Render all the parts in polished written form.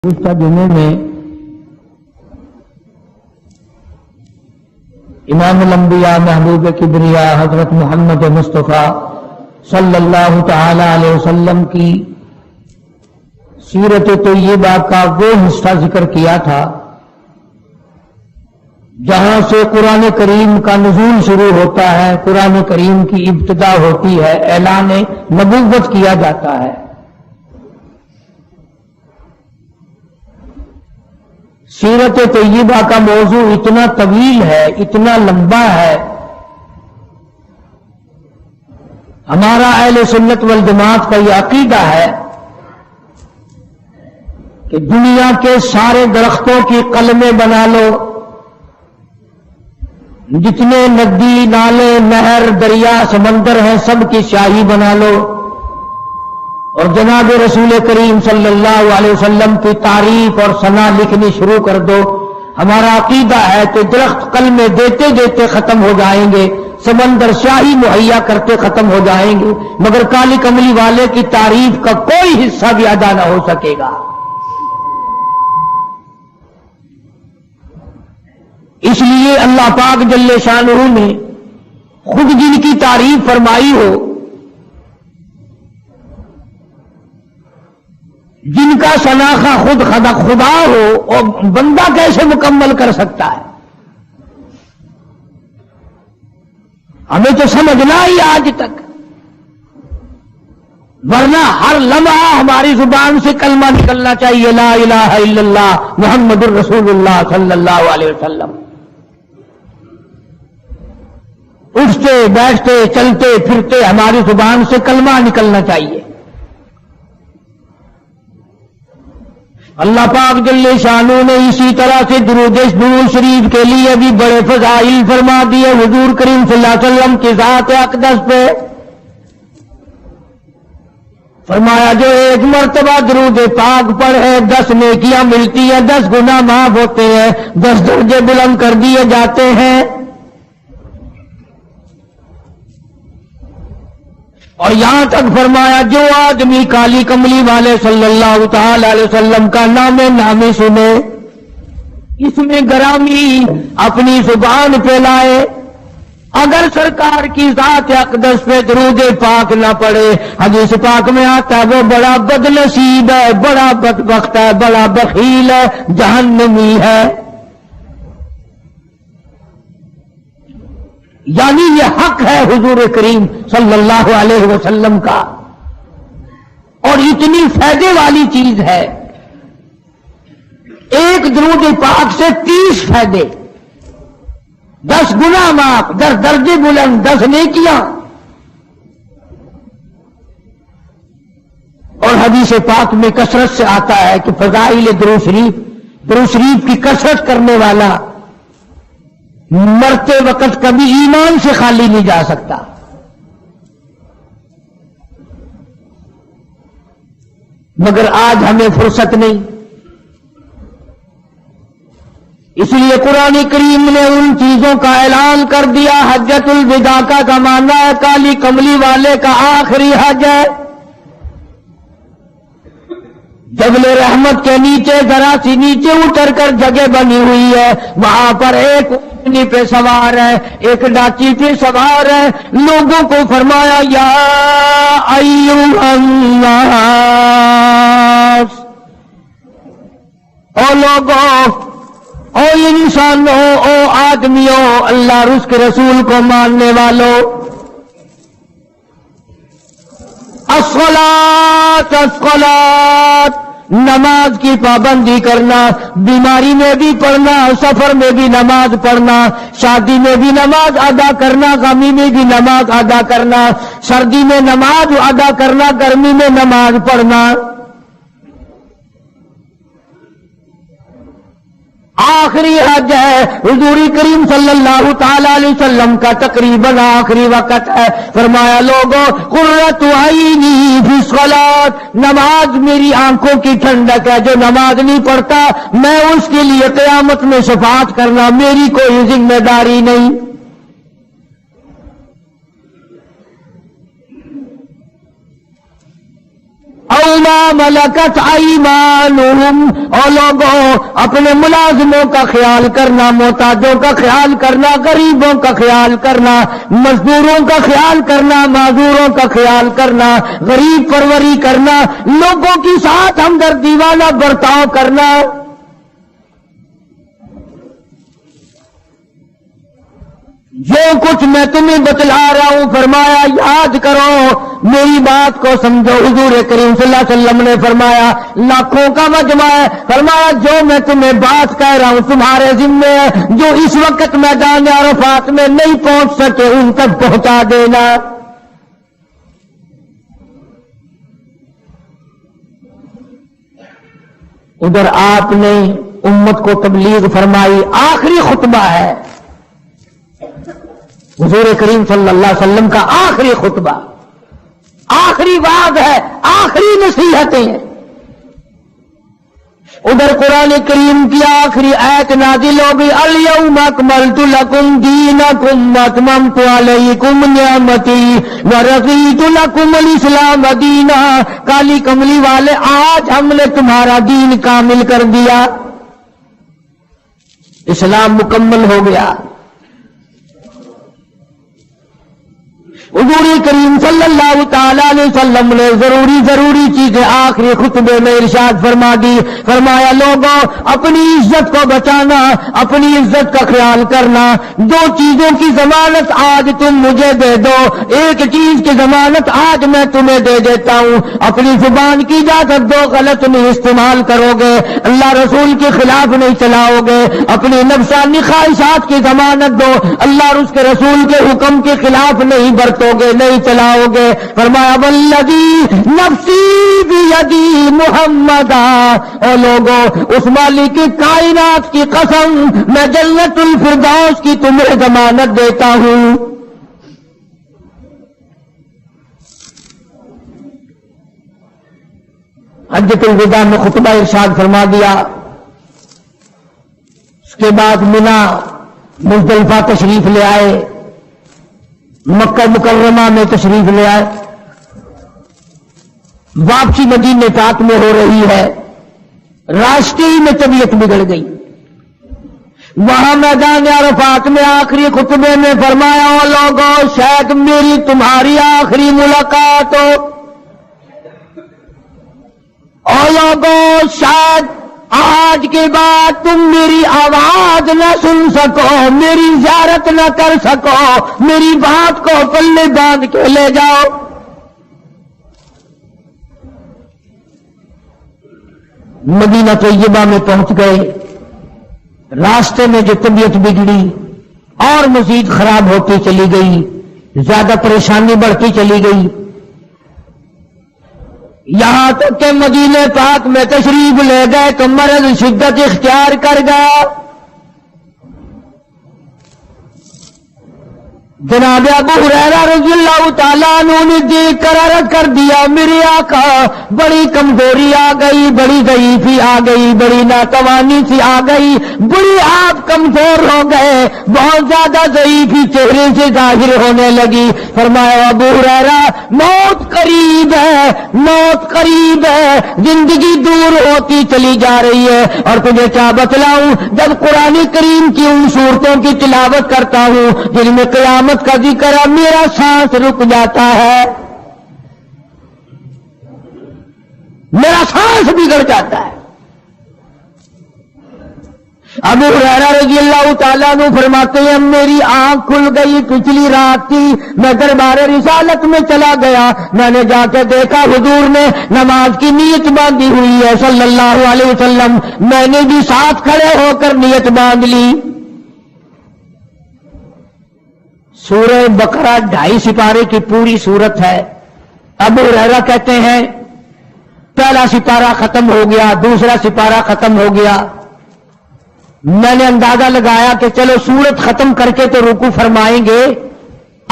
گزشتہ جمعے میں امام الانبیاء محبوب کبریا حضرت محمد مصطفیٰ صلی اللہ تعالی علیہ وسلم کی سیرت طیبہ کا وہ حصہ ذکر کیا تھا جہاں سے قرآن کریم کا نزول شروع ہوتا ہے، قرآن کریم کی ابتدا ہوتی ہے، اعلان نبوت کیا جاتا ہے۔ سیرت طیبہ کا موضوع اتنا طویل ہے، اتنا لمبا ہے، ہمارا اہل سنت والجماعت کا یہ عقیدہ ہے کہ دنیا کے سارے درختوں کی قلمیں بنا لو، جتنے ندی نالے نہر دریا سمندر ہیں سب کی سیاہی بنا لو، اور جناب رسول کریم صلی اللہ علیہ وسلم کی تعریف اور ثنا لکھنی شروع کر دو۔ ہمارا عقیدہ ہے کہ درخت قلمیں دیتے دیتے ختم ہو جائیں گے، سمندر سیاہی مہیا کرتے ختم ہو جائیں گے، مگر کالی کملی والے کی تعریف کا کوئی حصہ بھی ادا نہ ہو سکے گا۔ اس لیے اللہ پاک جل شانہ نے خود جن کی تعریف فرمائی ہو، جن کا شناخہ خود خدا ہو، اور بندہ کیسے مکمل کر سکتا ہے؟ ہمیں تو سمجھنا ہی آج تک، ورنہ ہر لمحہ ہماری زبان سے کلمہ نکلنا چاہیے، لا الہ الا اللہ محمد الرسول اللہ صلی اللہ علیہ وسلم۔ اٹھتے بیٹھتے چلتے پھرتے ہماری زبان سے کلمہ نکلنا چاہیے۔ اللہ پاک جل شانہ نے اسی طرح سے درود شریف کے لیے بھی بڑے فضائل فرما دیے۔ حضور کریم صلی اللہ علیہ وسلم کی ذات اقدس پہ فرمایا جو ایک مرتبہ درود پاک پڑھے 10 نیکیاں ملتی ہیں، 10 گناہ معاف ہوتے ہیں، 10 درجے بلند کر دیے جاتے ہیں۔ اور یہاں تک فرمایا جو آدمی کالی کملی والے صلی اللہ تعالی علیہ وسلم کا نام نامی سنے، اس میں گرامی اپنی زبان پہ لائے، اگر سرکار کی ذات اقدس پہ درود پاک نہ پڑے، حدیث پاک میں آتا ہے وہ بڑا بد نصیب ہے، بڑا بدبخت ہے، بڑا بخیل ہے، جہنمی ہے۔ یعنی یہ حق ہے حضور کریم صلی اللہ علیہ وسلم کا، اور اتنی فائدے والی چیز ہے، ایک درود پاک سے 30 فائدے، 10 گناہ معاف، 10 درجے بلند، 10 نیکیاں۔ اور حدیث پاک میں کثرت سے آتا ہے کہ فضائل درود شریف کی کثرت کرنے والا مرتے وقت کبھی ایمان سے خالی نہیں جا سکتا۔ مگر آج ہمیں فرصت نہیں، اس لیے قرآن کریم نے ان چیزوں کا اعلان کر دیا۔ حجۃ الوداع کا معنی ہے کالی کملی والے کا آخری حج ہے۔ جبل رحمت کے نیچے ذرا سی نیچے اتر کر جگہ بنی ہوئی ہے، وہاں پر ایک اونٹنی پہ سوار ہے، ایک ڈاچی پہ سوار ہے، لوگوں کو فرمایا یا ایھا الناس، او لوگوں، او انسانوں، او آدمیوں، اللہ اور اس کے رسول کو ماننے والوں، الصلاۃ الصلاۃ، نماز کی پابندی کرنا، بیماری میں بھی پڑھنا، سفر میں بھی نماز پڑھنا، شادی میں بھی نماز ادا کرنا، غمی میں بھی نماز ادا کرنا، سردی میں نماز ادا کرنا، گرمی میں نماز پڑھنا۔ آخری حج ہے، حضور کریم صلی اللہ تعالی علیہ وسلم کا تقریباً آخری وقت ہے۔ فرمایا لوگوں قرۃ عینی فی الصلاۃ، نماز میری آنکھوں کی ٹھنڈک ہے، جو نماز نہیں پڑھتا میں اس کے لیے قیامت میں شفاعت کرنا میری کوئی ذمہ داری نہیں۔ او ما ملکت ایمانہم، اور لوگوں اپنے ملازموں کا خیال کرنا، محتاجوں کا خیال کرنا، غریبوں کا خیال کرنا، مزدوروں کا خیال کرنا، معذوروں کا خیال کرنا، غریب پروری کرنا، لوگوں کے ساتھ ہمدردی والا برتاؤ کرنا۔ جو کچھ میں تمہیں بتلا رہا ہوں فرمایا یاد کرو، میری بات کو سمجھو۔ حضور کریم صلی اللہ علیہ وسلم نے فرمایا لاکھوں کا مجمع ہے، فرمایا جو میں تمہیں بات کہہ رہا ہوں تمہارے ذمے ہے، جو اس وقت میدان عرفات میں نہیں پہنچ سکے ان تک پہنچا دینا۔ ادھر آپ نے امت کو تبلیغ فرمائی، آخری خطبہ ہے حضور کریم صلی اللہ علیہ وسلم کا، آخری خطبہ، آخری وعظ ہے، آخری نصیحتیں ہیں۔ ادھر قرآن کریم کی آخری آیت نازل ہو گئی، الیوم اکملت لکم دینکم واتممت علیکم نعمتی ورضیت لکم الاسلام دینا۔ کالی کملی والے آج ہم نے تمہارا دین کامل کر دیا، اسلام مکمل ہو گیا۔ حضور کریم صلی اللہ تعالی علیہ وسلم نے ضروری چیزیں آخری خطبے میں ارشاد فرما دی، فرمایا لوگوں اپنی عزت کو بچانا، اپنی عزت کا خیال کرنا۔ دو چیزوں کی ضمانت آج تم مجھے دے دو، ایک چیز کی ضمانت آج میں تمہیں دے دیتا ہوں، اپنی زبان کی اجازت دو، غلط نہیں استعمال کرو گے، اللہ رسول کے خلاف نہیں چلاؤ گے، اپنی نفسانی خواہشات کی ضمانت دو، اللہ اور اس کے رسول کے حکم کے خلاف نہیں برتو گے، نہیں چلاؤ گے۔ فرمایا والذی نفسی بیدی محمدا، اور لوگوں اس مالک کائنات کی قسم میں جنت الفردوس کی تمہیں ضمانت دیتا ہوں۔ حجۃ الوداع میں خطبہ ارشاد فرما دیا، اس کے بعد منا مزدلفہ تشریف لے آئے، مکہ مکرمہ میں تشریف لے آئے، واپسی مدینے پاک میں ہو رہی ہے، راستے ہی میں طبیعت بگڑ گئی۔ وہاں میدان عرفات میں آخری خطبے میں فرمایا او لوگوں شاید میری تمہاری آخری ملاقات ہو، او لوگوں شاید آج کے بعد تم میری آواز نہ سن سکو، میری زیارت نہ کر سکو، میری بات کو پلے باندھ کے لے جاؤ۔ مدینہ طیبہ میں پہنچ گئے، راستے میں جو طبیعت بگڑی اور مزید خراب ہوتی چلی گئی، زیادہ پریشانی بڑھتی چلی گئی، یہاں تک کہ مدینے پاک میں تشریف لے گئے تو مرض شدت اختیار کر گیا۔ جناب ابو ہریرہ رضی اللہ تعالیٰ عنہ نے دیکھ کر عرض کر دیا میرے آقا بڑی کمزوری آ گئی، بڑی ضعیفی آ گئی، بڑی ناتوانی سی آ گئی، بڑی آپ کمزور ہو گئے، بہت زیادہ ضعیفی چہرے سے ظاہر ہونے لگی۔ فرمایا ابو ہریرہ موت قریب ہے، موت قریب ہے، زندگی دور ہوتی چلی جا رہی ہے، اور تجھے کیا بتلاؤں جب قرآن کریم کی ان صورتوں کی تلاوت کرتا ہوں جن میں قیامت کا ذکر ہے میرا سانس رک جاتا ہے، میرا سانس بگڑ جاتا ہے۔ ابو ہریرہ رضی اللہ تعالیٰ عنہ فرماتے ہیں میری آنکھ کھل گئی، پچھلی رات تھی، میں دربار رسالت میں چلا گیا، میں نے جا کے دیکھا حضور نے نماز کی نیت باندھی ہوئی ہے صلی اللہ علیہ وسلم، میں نے بھی ساتھ کھڑے ہو کر نیت باندھ لی۔ سورہ بقرہ 2.5 سپارے کی پوری صورت ہے۔ ابو ہریرہ کہتے ہیں پہلا سپارہ ختم ہو گیا، دوسرا سپارہ ختم ہو گیا، میں نے اندازہ لگایا کہ چلو سورت ختم کر کے تو رکوع فرمائیں گے،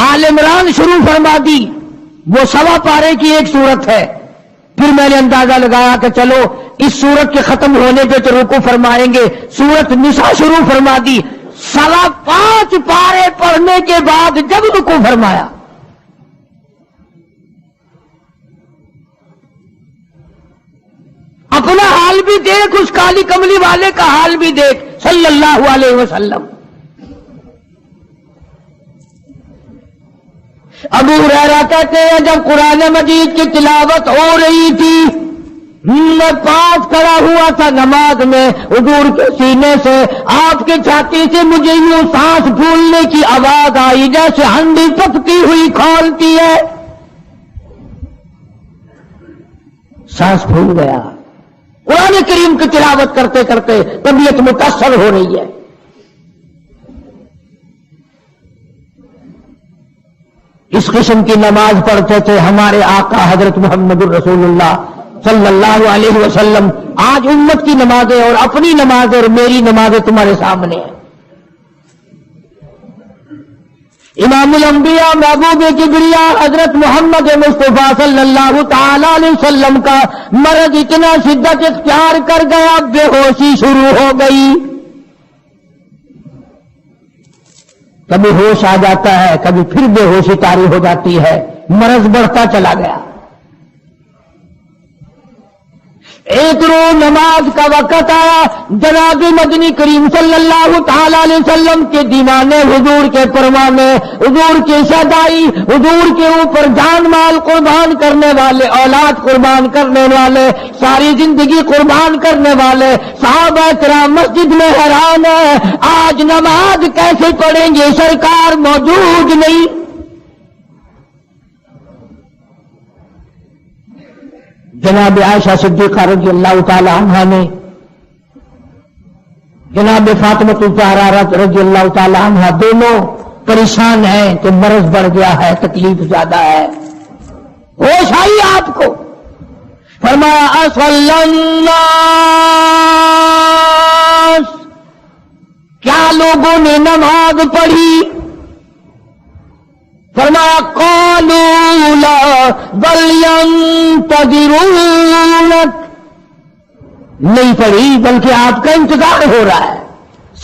آل عمران شروع فرما دی، وہ 1.25 پارے کی ایک صورت ہے، پھر میں نے اندازہ لگایا کہ چلو اس صورت کے ختم ہونے پہ تو رکوع فرمائیں گے، سورت نساء شروع فرما دی، 5.25 پارے پڑھنے کے بعد جب رکوع فرمایا اپنا حال بھی دیکھ، اس کالی کملی والے کا حال بھی دیکھ صلی اللہ علیہ وسلم۔ ابو ہریرہ کہتے ہیں جب قرآن مجید کی تلاوت ہو رہی تھی، میں پاس کھڑا ہوا تھا نماز میں، حضور کے سینے سے، آپ کے چھاتی سے مجھے یوں سانس پھولنے کی آواز آئی جیسے ہنڈی پکتی ہوئی کھولتی ہے، سانس پھول گیا۔ قرآن کریم کی تلاوت کرتے کرتے طبیعت متاثر ہو رہی ہے۔ اس قسم کی نماز پڑھتے تھے ہمارے آقا حضرت محمد الرسول اللہ صلی اللہ علیہ وسلم۔ آج امت کی نمازیں اور اپنی نمازیں اور میری نمازیں تمہارے سامنے ہیں۔ امام الانبیاء محبوب کبریا حضرت محمد مصطفیٰ صلی اللہ تعالی علیہ وسلم کا مرض اتنا شدت اختیار کر گیا، بے ہوشی شروع ہو گئی۔ کبھی ہوش آ جاتا ہے، کبھی پھر بے ہوشی طاری ہو جاتی ہے، مرض بڑھتا چلا گیا۔ ایک روز نماز کا وقت آیا، جناب مدنی کریم صلی اللہ تعالی علیہ وسلم کے دیوانے، حضور کے پروانے، حضور کی شہدائی، حضور کے اوپر جان مال قربان کرنے والے، اولاد قربان کرنے والے، ساری زندگی قربان کرنے والے صحابہ کرام مسجد میں حیران ہے، آج نماز کیسے پڑھیں گے، سرکار موجود نہیں۔ جناب عائشہ صدیقہ رضی اللہ تعالی عنہا نے، جناب فاطمہ الزہرا رضی اللہ تعالی عنہا دونوں پریشان ہیں کہ مرض بڑھ گیا ہے، تکلیف زیادہ ہے۔ ہوش آئی آپ کو، فرمایا اصلی الناس، کیا لوگوں نے نماز پڑھی؟ فرمایا قالوا لا بل ينتظرونك، نہیں پڑھی بلکہ آپ کا انتظار ہو رہا ہے۔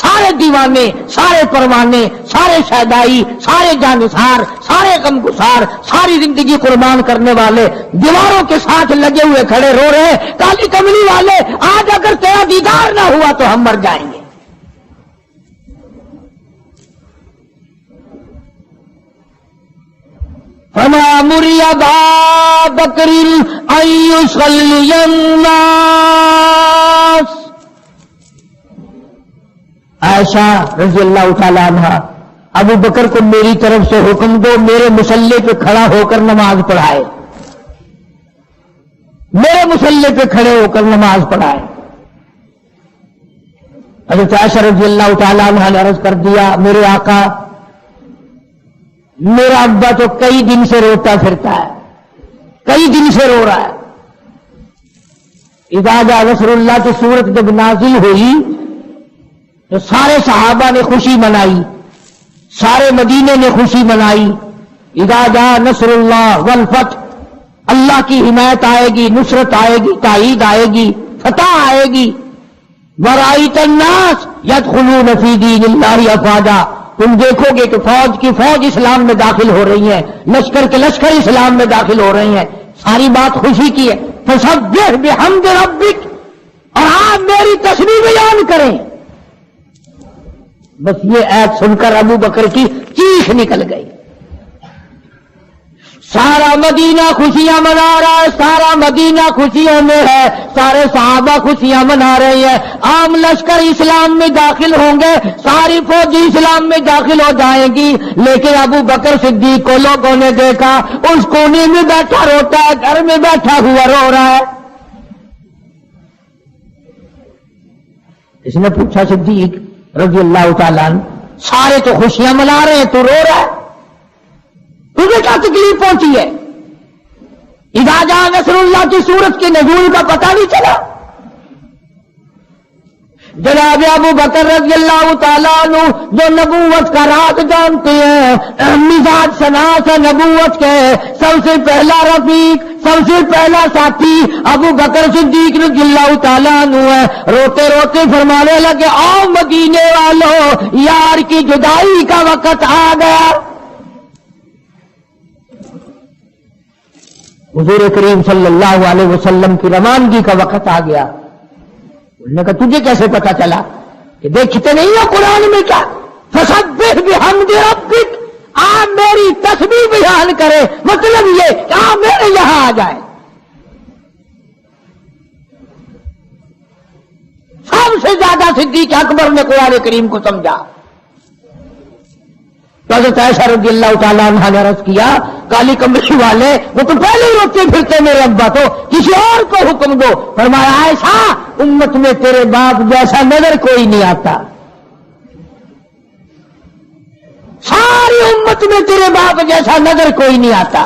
سارے دیوانے، سارے پروانے، سارے شہدائی، سارے جانثار، سارے غمگسار، ساری زندگی قربان کرنے والے دیواروں کے ساتھ لگے ہوئے کھڑے رو رہے ہیں، کالی کملی والے آج اگر تیرا دیدار نہ ہوا تو ہم مر جائیں گے۔ فما مری ابا بکر ان یصلی الناس، عائشہ رضی اللہ تعالی عنہ، ابو بکر کو میری طرف سے حکم دو میرے مصلی پہ کھڑا ہو کر نماز پڑھائے، میرے مصلی پہ کھڑے ہو کر نماز پڑھائے۔ حضرت عائشہ رضی اللہ تعالی عنہ نے عرض کر دیا، میرے آقا میرا ابا تو کئی دن سے روتا پھرتا ہے، کئی دن سے رو رہا ہے۔ اذا جاء نصر اللہ کی صورت جب نازل ہوئی تو سارے صحابہ نے خوشی منائی، سارے مدینے نے خوشی منائی۔ اذا جاء نصر اللہ والفتح، اللہ کی حمایت آئے گی، نصرت آئے گی، تائید آئے گی، فتح آئے گی۔ ورأیت الناس یدخلون فی دین اللہ افواجا، تم دیکھو گے کہ فوج کی فوج اسلام میں داخل ہو رہی ہے، لشکر کے لشکر اسلام میں داخل ہو رہی ہیں۔ ساری بات خوشی کی ہے۔ فسبح بحمد ربک، اور آپ میری تسبیح بیان کریں۔ بس یہ ایت سن کر ابو بکر کی چیخ نکل گئی۔ سارا مدینہ خوشیاں منا رہا ہے، سارا مدینہ خوشیوں میں ہے، سارے صحابہ خوشیاں منا رہے ہیں۔ عام لشکر اسلام میں داخل ہوں گے، ساری فوجی اسلام میں داخل ہو جائیں گی، لیکن ابو بکر صدیق کو لوگوں نے دیکھا اس کونے میں بیٹھا روتا ہے، گھر میں بیٹھا ہوا رو رہا ہے۔ اس نے پوچھا صدیق رضی اللہ تعالیٰ عنہ، سارے تو خوشیاں منا رہے ہیں، تو رو رہا ہے، تجھے کیا تکلیف پہنچی ہے؟ اذا جاء نصر اللہ کی صورت کے نزول کا پتہ نہیں چلا؟ جناب ابو بکر رضی اللہ تعالیٰ عنہ جو نبوت کا راز جانتے ہیں، مزاج شناس نبوت کے سب سے پہلا رفیق، سب سے پہلا ساتھی ابو بکر صدیق رضی اللہ تعالیٰ عنہ ہے۔ روتے روتے فرمانے لگے، آؤ مدینے والوں، یار کی جدائی کا وقت آ گیا۔ حضور کریم صلی اللہ علیہ وسلم کی روانگی کا وقت آ گیا. انہوں نے کہا تجھے کیسے پتا چلا؟ کہ دیکھتے نہیں ہو قرآن میں کیا فسبح بحمد ربک، آپ میری تسبیح بیان کرے، مطلب یہ کہ آپ میرے یہاں آ جائے. سب سے زیادہ صدیق اکبر نے قرآن کریم کو سمجھا. حضرت عائشہ رضی اللہ تعالیٰ عنہ نے عرض کیا کالی کمبلی والے وہ تو پہلے ہی روتے پھرتے میرے ابا تو کسی اور کو حکم دو. فرمایا عائشہ امت میں تیرے باپ جیسا نظر کوئی نہیں آتا، ساری امت میں تیرے باپ جیسا نظر کوئی نہیں آتا.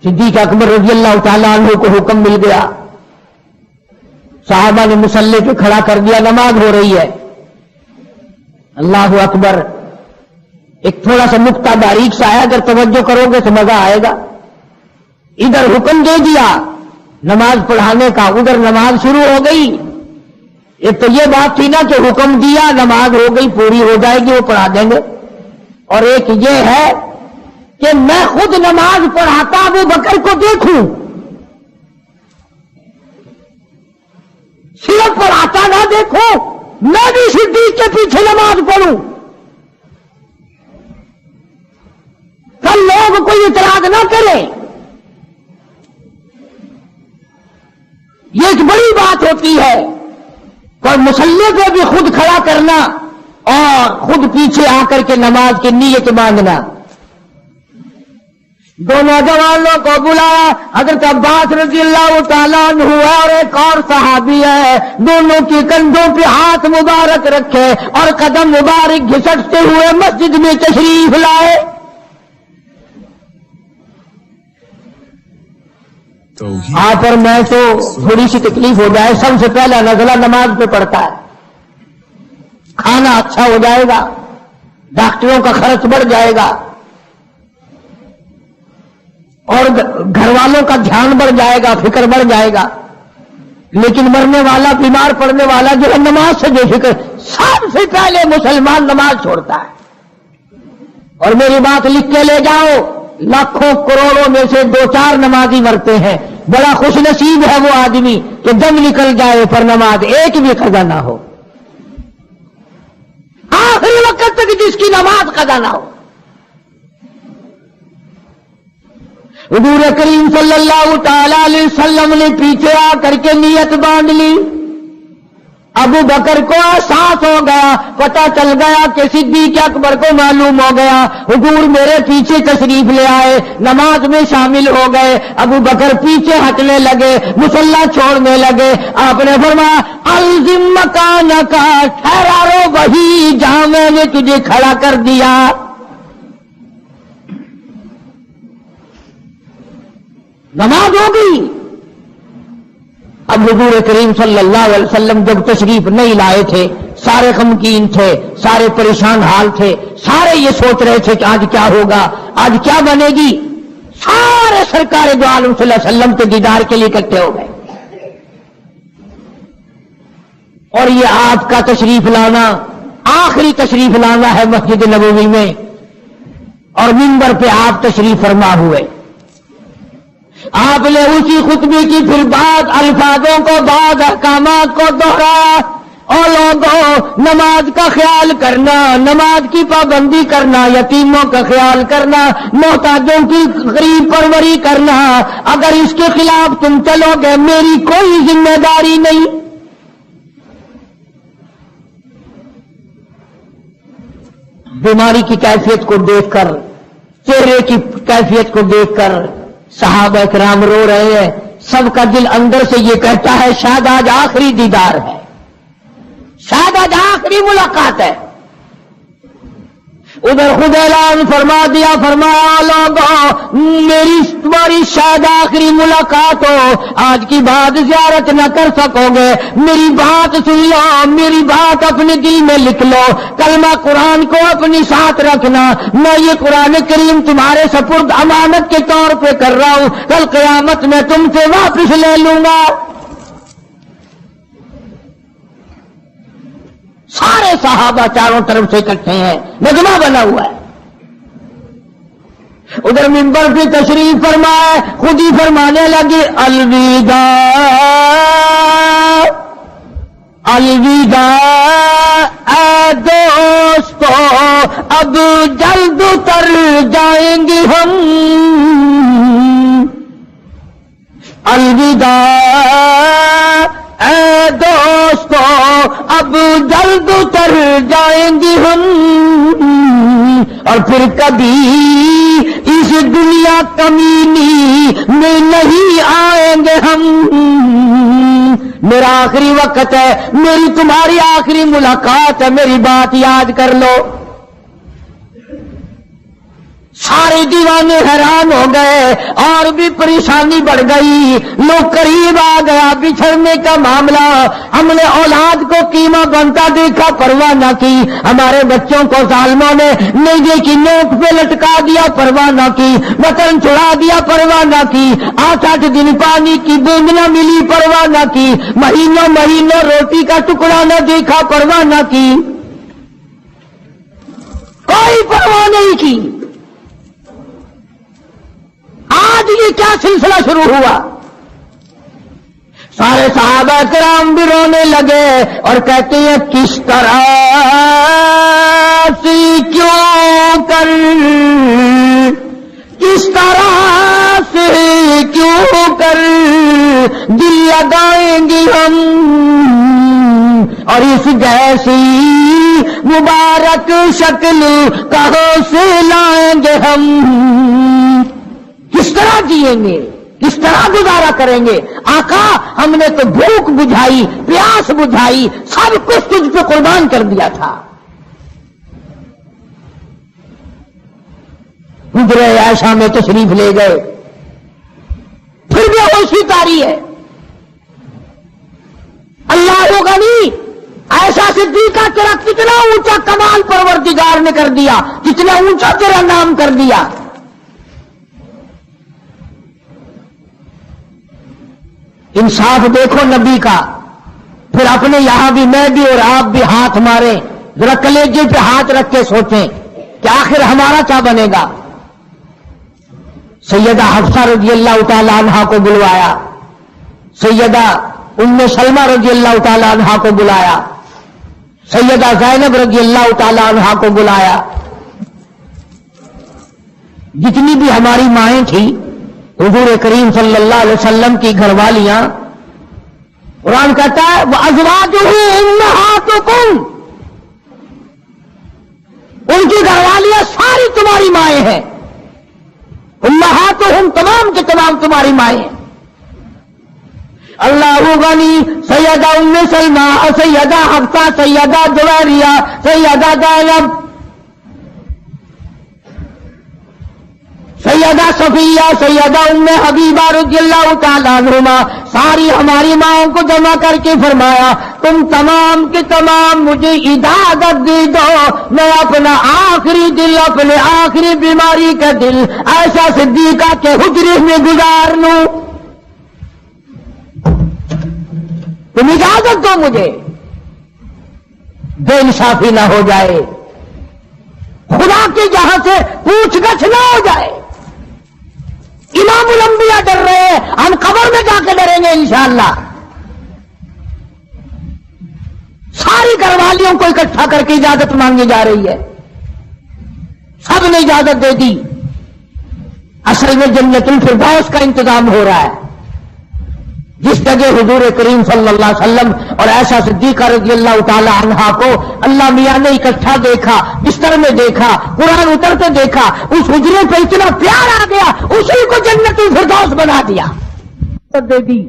صدیق اکبر رضی اللہ تعالیٰ عنہ کو حکم مل گیا، صحابہ نے مصلی پہ کھڑا کر دیا، نماز ہو رہی ہے. اللہ اکبر. ایک تھوڑا سا نقطہ باریک سا ہے، اگر توجہ کرو گے تو مزہ آئے گا. ادھر حکم دے دیا نماز پڑھانے کا، ادھر نماز شروع ہو گئی. ایک تو یہ بات تھی نا کہ حکم دیا نماز ہو گئی پوری ہو جائے گی وہ پڑھا دیں گے، اور ایک یہ ہے کہ میں خود نماز پڑھاتا ابو بکر کو دیکھوں، صرف پڑھاتا نہ دیکھوں، میں بھی صدیق کے پیچھے نماز پڑھوں. کل لوگ کوئی اعتراض نہ کریں. یہ ایک بڑی بات ہوتی ہے. اور مصلی کو بھی خود کھڑا کرنا اور خود پیچھے آ کر کے نماز کی نیت مانگنا. دو نوجوانوں کو بلایا، حضرت عباس رضی اللہ تعالیٰ عنہ اور ایک اور صحابی ہے، دونوں کی کندھوں پہ ہاتھ مبارک رکھے اور قدم مبارک گھسٹتے ہوئے مسجد میں تشریف لائے. آپ اور میں تو تھوڑی سی تکلیف ہو جائے، سب سے پہلا نزلہ نماز پہ پڑتا ہے. کھانا اچھا ہو جائے گا، ڈاکٹروں کا خرچ بڑھ جائے گا، اور گھر والوں کا دھیان بڑھ جائے گا، فکر بڑھ جائے گا. لیکن مرنے والا، بیمار پڑنے والا جو ہے نماز سے بے فکر، سب سے پہلے مسلمان نماز چھوڑتا ہے. اور میری بات لکھ کے لے جاؤ، لاکھوں کروڑوں میں سے 2-4 نمازی مرتے ہیں. بڑا خوش نصیب ہے وہ آدمی کہ دم نکل جائے پر نماز ایک بھی قضا نہ ہو، آخری وقت تک جس کی نماز قضا نہ ہو. حضور کریم صلی اللہ تعالی علیہ وسلم نے پیچھے آ کر کے نیت باندھ لی. ابو بکر کو احساس ہو گیا، پتہ چل گیا کہ صدیق اکبر کو معلوم ہو گیا. حضور میرے پیچھے تشریف لے آئے، نماز میں شامل ہو گئے. ابو بکر پیچھے ہٹنے لگے، مصلی چھوڑنے لگے. آپ نے فرمایا الزم مکانک، ٹھہرا رو وہی جہاں میں نے تجھے کھڑا کر دیا. نماز ہو گئی. اب حضور کریم صلی اللہ علیہ وسلم جب تشریف نہیں لائے تھے، سارے غمگین تھے، سارے پریشان حال تھے، سارے یہ سوچ رہے تھے کہ آج کیا ہوگا، آج کیا بنے گی. سارے سرکار دو عالم صلی اللہ علیہ وسلم کے دیدار کے لیے اکٹھے ہو گئے. اور یہ آپ کا تشریف لانا، آخری تشریف لانا ہے مسجد نبوی میں، اور منبر پہ آپ تشریف فرما ہوئے. آپ نے اسی خطبے کی پھر بعد الفاظوں کو، بعد احکامات کو دوہرایا. اور لوگوں، نماز کا خیال کرنا، نماز کی پابندی کرنا، یتیموں کا خیال کرنا، محتاجوں کی غریب پروری کرنا، اگر اس کے خلاف تم چلو گے میری کوئی ذمہ داری نہیں. بیماری کی کیفیت کو دیکھ کر، چہرے کی کیفیت کو دیکھ کر صحابہ کرام رو رہے ہیں. سب کا دل اندر سے یہ کہتا ہے شاید آج آخری دیدار ہے، شاید آج آخری ملاقات ہے. ادھر خود اعلان فرما دیا، فرمایا لوگوں میری تمہاری شاید آخری ملاقات ہو، آج کی بعد زیارت نہ کر سکو گے. میری بات سن لو، میری بات اپنے دل میں لکھ لو، کلمہ قرآن کو اپنی ساتھ رکھنا. میں یہ قرآن کریم تمہارے سپرد امانت کے طور پہ کر رہا ہوں، کل قیامت میں تم سے واپس لے لوں گا. سارے صحابہ چاروں طرف سے اکٹھے ہیں، مجمع بنا ہوا ہے. ادھر منبر پہ تشریف فرمائے، خود ہی فرمانے لگے الوداع الوداع اے دوستو، اب جلد اتر جائیں گے ہم، الوداع اے دوستو، اب جلد اتر جائیں گے ہم، اور پھر کبھی اس دنیا کمینی میں نہیں آئیں گے ہم، میرا آخری وقت ہے، میری تمہاری آخری ملاقات ہے، میری بات یاد کر لو۔ سارے دیوانے حیران ہو گئے، اور بھی پریشانی بڑھ گئی، لوگ قریب آ گیا بچھڑنے کا معاملہ، ہم نے اولاد کو قیمہ بنتا دیکھا، پرواہ نہ کی، ہمارے بچوں کو ظالموں نے نیزے کی نوک پہ لٹکا دیا، پرواہ نہ کی، وطن چھڑا دیا، پرواہ نہ کی، 8 دن پانی کی بوند نہ ملی، پرواہ نہ کی، مہینوں مہینوں روٹی کا ٹکڑا نہ دیکھا، پرواہ نہ کی، کوئی پرواہ نہیں کی۔ آج یہ کیا سلسلہ شروع ہوا؟ سارے صحابہ کرام بھی رونے لگے اور کہتے ہیں کس طرح سے کیوں کر، کس طرح سے کیوں کر دل لگائیں گے ہم، اور اس جیسی مبارک شکل کہاں سے لائیں گے ہم، کس طرح جئیں گے، کس طرح گزارا کریں گے؟ آقا ہم نے تو بھوک بجھائی، پیاس بجھائی، سب کچھ تجھ پہ قربان کر دیا تھا۔ حجرہ عائشہ میں تشریف لے گئے، پھر بھی ہوشی تاری ہے۔ اللہ غنی، ایسا صدیقہ تیرا کتنا اونچا کمال پروردگار نے کر دیا، کتنا اونچا تیرا نام کر دیا۔ انصاف دیکھو نبی کا، پھر اپنے یہاں بھی میں بھی اور آپ بھی ہاتھ ماریں، ذرا کلیجے پہ ہاتھ رکھ کے سوچیں کہ آخر ہمارا کیا بنے گا۔ سیدہ حفصہ رضی اللہ تعالی عنہا کو بلوایا، سیدہ ام سلمہ رضی اللہ تعالی عنہا کو بلایا، سیدہ زینب رضی اللہ تعالی عنہا کو بلایا، جتنی بھی ہماری مائیں تھیں، حضور کریم صلی اللہ علیہ وسلم کی گھر والیاں، قرآن کہتا ہے وَأَزْوَاجُهُ أُمَّهَاتُكُمْ، ان کی گھر والیاں ساری تمہاری مائیں ہیں، امہاتہم تمام کے تمام تمہاری مائیں ہیں۔ اللہ غنی، سیدہ ام سلمہ، سیدہ حفصہ، سیدہ جویریہ، سیدہ زینب، سیدہ صفیہ، سیدہ ام حبیبہ رضی اللہ تعالیٰ عنہما، ساری ہماری ماؤں کو جمع کر کے فرمایا تم تمام کے تمام مجھے اجازت دے دو، میں اپنا آخری دل، اپنے آخری بیماری کا دل ایسا صدیقہ کے حجرے میں گزار لوں، تم اجازت دو مجھے، بے انصافی نہ ہو جائے، خدا کے جہاں سے پوچھ گچھ نہ ہو جائے۔ امام الانبیاء ڈر رہے ہیں، ہم قبر میں جا کے ڈریں گے انشاءاللہ۔ ساری گھر والیوں کو اکٹھا کر کے اجازت مانگی جا رہی ہے، سب نے اجازت دے دی۔ اصل میں جنت الفردوس کا انتظام ہو رہا ہے، جس جگہ حضور کریم صلی اللہ علیہ وسلم اور ایسا صدیقہ رضی اللہ تعالی عنہا کو اللہ میاں نے اکٹھا دیکھا، بستر میں دیکھا، قرآن اترتے دیکھا، اس حجرے پہ اتنا پیار آ گیا، اسی کو جنت الفردوس بنا دیا، دے دی۔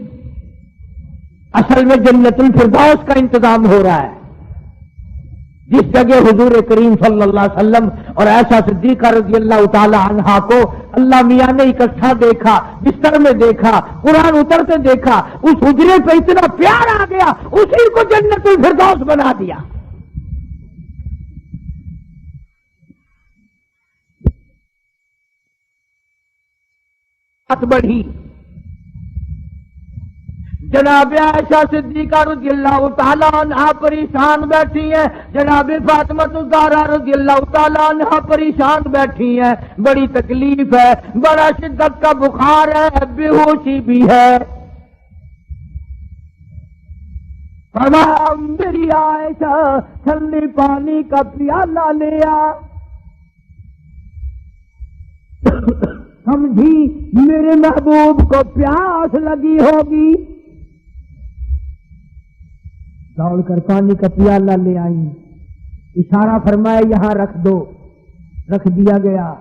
اصل میں جنت الفردوس کا انتظام ہو رہا ہے، جس جگہ حضور کریم صلی اللہ علیہ وسلم اور ایسا صدیقہ رضی اللہ تعالی عنہا کو اللہ میاں نے اکٹھا دیکھا، بستر میں دیکھا، قرآن اترتے دیکھا، اس حجرے پہ اتنا پیار آ گیا، اسی کو جنت الفردوس بنا دیا۔ بات بڑھی، جناب عائشہ صدیقہ رضی اللہ تعالیٰ عنہ پریشان بیٹھی ہیں، جناب فاطمہ الزہرا رضی اللہ تعالیٰ عنہ پریشان بیٹھی ہیں، بڑی تکلیف ہے، بڑا شدت کا بخار ہے، بے ہوشی بھی ہے۔ فرمایا میری عائشہ ٹھنڈے پانی کا پیالہ لے آ، سمجھی میرے محبوب کو پیاس لگی ہوگی، دوڑ کر پانی کا پیالہ لے آئی، اشارہ فرمایا یہاں رکھ دو، رکھ دیا گیا۔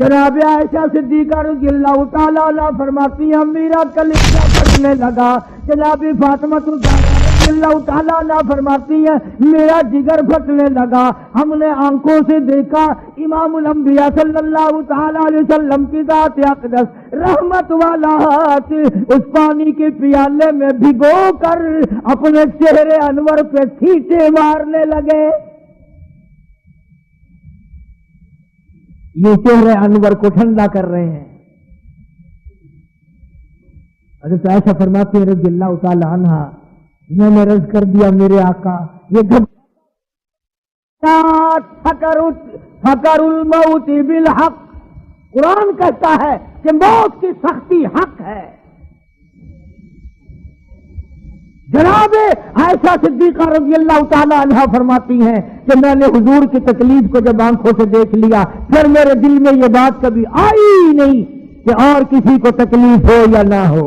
جناب عائشہ صدیقہ رضی اللہ تعالیٰ عنہ فرماتی ہیں میرا کلیجہ پھٹنے لگا، جناب فاطمہ رضی اللہ تعالیٰ عنہ فرماتی ہیں میرا جگر پھٹنے لگا، ہم نے آنکھوں سے دیکھا امام الانبیاء صلی اللہ تعالیٰ علیہ وسلم کی ذات اقدس رحمت والا ہاتھ اس پانی کے پیالے میں بھگو کر اپنے چہرے انور پہ کھینچے مارنے لگے۔ یہ چہرے انور کو ٹھنڈا کر رہے ہیں۔ حضرت عائشہ فرماتی ہیں رضی اللہ تعالی عنہ میں نے عرض کر دیا میرے آقا یہ فکر الموت بالحق، قرآن کہتا ہے کہ موت کی سختی حق ہے۔ جناب عائشہ صدیقہ رضی اللہ تعالی عنہ فرماتی ہیں کہ میں نے حضور کی تکلیف کو جب آنکھوں سے دیکھ لیا پھر میرے دل میں یہ بات کبھی آئی نہیں کہ اور کسی کو تکلیف ہو یا نہ ہو۔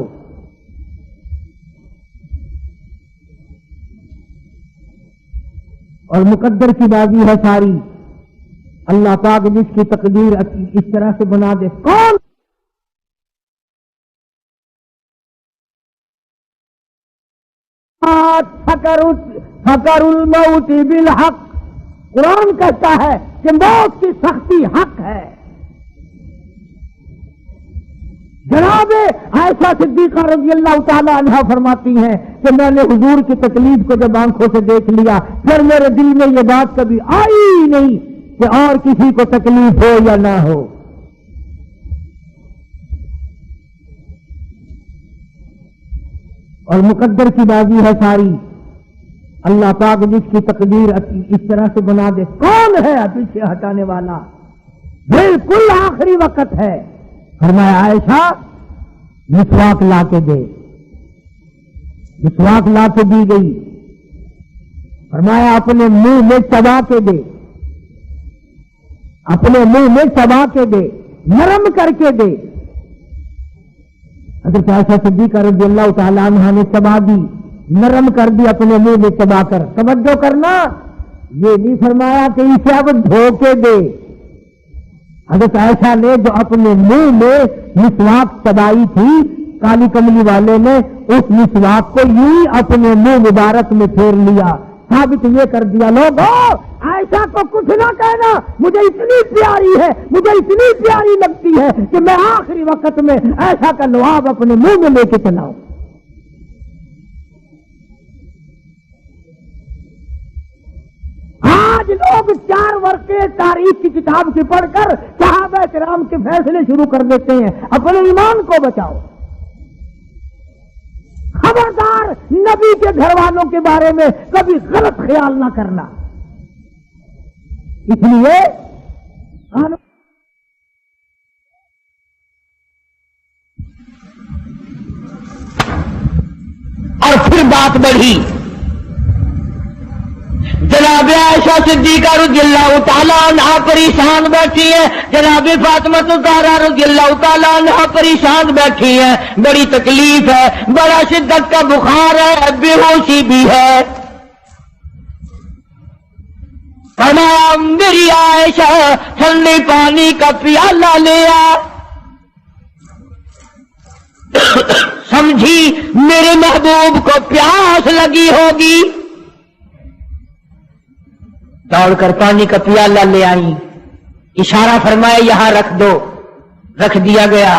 اور مقدر کی بازی ہے ساری، اللہ پاک جس کی تقدیر اس طرح سے بنا دے، کون فکر الموت بالحق، قرآن کہتا ہے کہ موت کی سختی حق ہے۔ جناب عائشہ صدیقہ رضی اللہ تعالی عنہ فرماتی ہیں کہ میں نے حضور کی تکلیف کو جب آنکھوں سے دیکھ لیا پھر میرے دل میں یہ بات کبھی آئی نہیں کہ اور کسی کو تکلیف ہو یا نہ ہو۔ اور مقدر کی بازی ہے ساری، اللہ پاک جس کی تقدیر اس طرح سے بنا دے، کون ہے پیچھے ہٹانے والا؟ بالکل آخری وقت ہے۔ فرمایا عائشہ مسواک لا کے دے، مسواک لا کے دی گئی۔ فرمایا اپنے منہ میں چبا کے دے، اپنے منہ میں چبا کے دے، نرم کر کے دے۔ حضرت عائشہ صدیقہ رضی اللہ تعالی عنہ نے چبا دی، نرم کر دی اپنے منہ میں چبا کر۔ توجہ کرنا، یہ نہیں فرمایا کہ اسے اب دھو کے دے۔ حضرت عائشہ نے جو اپنے منہ میں مسواک چبائی تھی، کالی کملی والے نے اس مسواک کو یوں ہی اپنے منہ مبارک میں پھیر لیا، ثابت یہ کر دیا لوگوں عائشہ کو کچھ نہ کہنا، مجھے اتنی پیاری ہے، مجھے اتنی پیاری لگتی ہے کہ میں آخری وقت میں عائشہ کا لعاب اپنے منہ میں لے کے چلاؤں۔ آج لوگ 4 ورقے تاریخ کی کتاب سے پڑھ کر صحابہ کرام کے فیصلے شروع کر دیتے ہیں۔ اپنے ایمان کو بچاؤ، خبردار نبی کے گھر والوں کے بارے میں کبھی غلط خیال نہ کرنا۔ اس لیے اور پھر بات بڑھی، جناب عائشہ صدیقہ رضی اللہ تعالیٰ عنہ پریشان بیٹھی ہیں، جناب فاطمہ الزہرا رضی اللہ تعالیٰ عنہ پریشان بیٹھی ہیں، بڑی تکلیف ہے، بڑا شدت کا بخار ہے، بے ہوشی بھی ہے۔ فرمایا میری عائشہ ٹھنڈے پانی کا پیالہ لے آ، سمجھی میرے محبوب کو پیاس لگی ہوگی۔ دوڑ کر پانی کا پیالہ لے آئی، اشارہ فرمایا یہاں رکھ دو، رکھ دیا گیا۔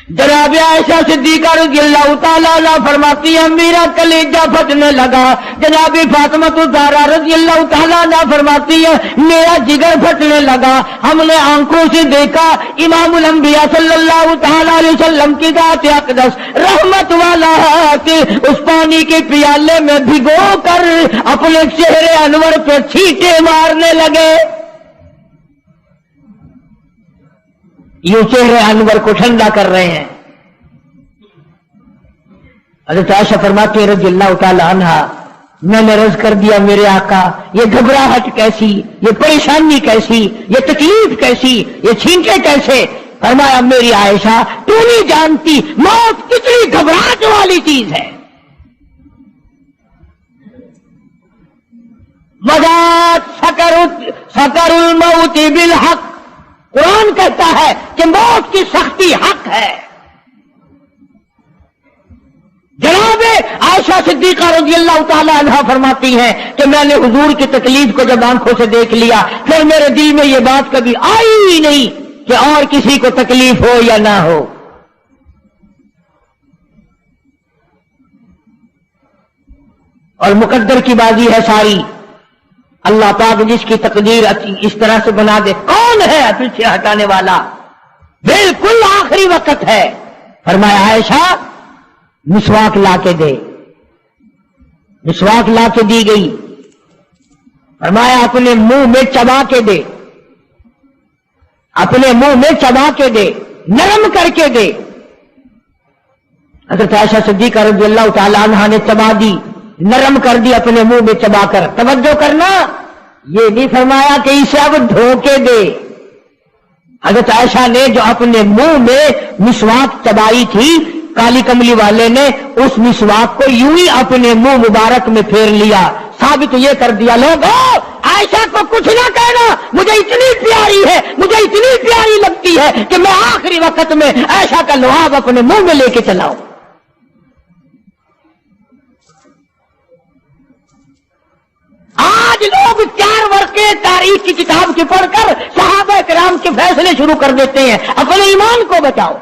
جناب عائشہ صدیقہ رضی اللہ تعالیٰ عنہ فرماتی ہے میرا کلیجہ پھٹنے لگا. جناب فاطمہ الزہرا رضی اللہ تعالیٰ عنہ فرماتی ہے میرا جگر پھٹنے لگا. ہم نے آنکھوں سے دیکھا امام الانبیاء صلی اللہ تعالیٰ علیہ وسلم کی ذات اقدس رحمت والا ہاتھ اس پانی کے پیالے میں بھگو کر اپنے چہرے انور پہ چھینٹے مارنے لگے. یہ چہرے انور کو ٹھنڈا کر رہے ہیں. حضرت عائشہ فرماتی ہے رضی اللہ تعالی عنہا میں نے عرض کر دیا میرے آقا یہ گھبراہٹ کیسی, یہ پریشانی کیسی, یہ تکلیف کیسی, یہ چھینکے کیسے؟ فرمایا میری عائشہ تو نہیں جانتی موت کتنی گھبراہٹ والی چیز ہے. وَذَاكَ سَكَرُ الْمَوْتِ بِالْحَقِّ قرآن کہتا ہے کہ موت کی سختی حق ہے. جناب عائشہ صدیقہ رضی اللہ تعالی عنہا فرماتی ہیں کہ میں نے حضور کی تکلیف کو جب آنکھوں سے دیکھ لیا پھر میرے دل میں یہ بات کبھی آئی ہی نہیں کہ اور کسی کو تکلیف ہو یا نہ ہو. اور مقدر کی بازی ہے ساری. اللہ پاک جس کی تقدیر اس طرح سے بنا دے کون ہے پیچھے ہٹانے والا؟ بالکل آخری وقت ہے. فرمایا عائشہ مسواک لا کے دے. مسواک لا کے دی گئی. فرمایا اپنے منہ میں چبا کے دے, اپنے منہ میں چبا کے دے, نرم کر کے دے. حضرت عائشہ صدیقہ رضی اللہ تعالی عنہا نے چبا دی, نرم کر دی اپنے منہ میں چبا کر. توجہ کرنا, یہ نہیں فرمایا کہ اسے اب دھو کے دے. حضرت عائشہ نے جو اپنے منہ میں مسواک چبائی تھی کالی کملی والے نے اس مسواک کو یوں ہی اپنے منہ مبارک میں پھیر لیا. ثابت یہ کر دیا لوگوں عائشہ کو کچھ نہ کہنا, مجھے اتنی پیاری ہے, مجھے اتنی پیاری لگتی ہے کہ میں آخری وقت میں عائشہ کا لعاب اپنے منہ میں لے کے چلاؤں. آج لوگ 4 ورقے تاریخ کی کتاب کے پڑھ کر صحابہ کرام کے فیصلے شروع کر دیتے ہیں. اپنے ایمان کو بچاؤ.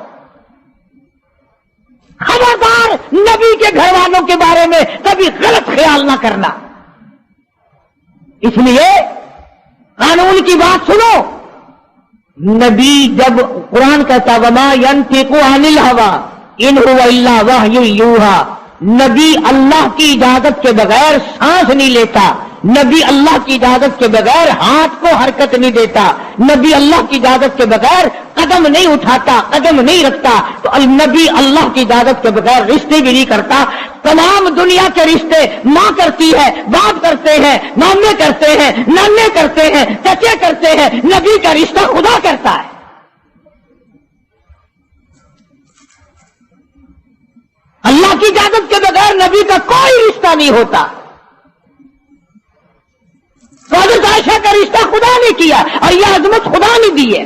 خبردار نبی کے گھر والوں کے بارے میں کبھی غلط خیال نہ کرنا. اس لیے قانون کی بات سنو. نبی جب قرآن کہتا وما ينطق عن الهوى ان هو الا وحی یوحی, نبی اللہ کی اجازت کے بغیر سانس نہیں لیتا, نبی اللہ کی اجازت کے بغیر ہاتھ کو حرکت نہیں دیتا, نبی اللہ کی اجازت کے بغیر قدم نہیں اٹھاتا, قدم نہیں رکھتا. تو نبی اللہ کی اجازت کے بغیر رشتے بھی نہیں کرتا. تمام دنیا کے رشتے ماں کرتی ہے, باپ کرتے ہیں, مامے کرتے ہیں, نانے کرتے ہیں, چچے کرتے ہیں. نبی کا رشتہ خدا کرتا ہے. اللہ کی اجازت کے بغیر نبی کا کوئی رشتہ نہیں ہوتا. حضرت عائشہ کا رشتہ خدا نے کیا اور یہ عظمت خدا نے دی ہے.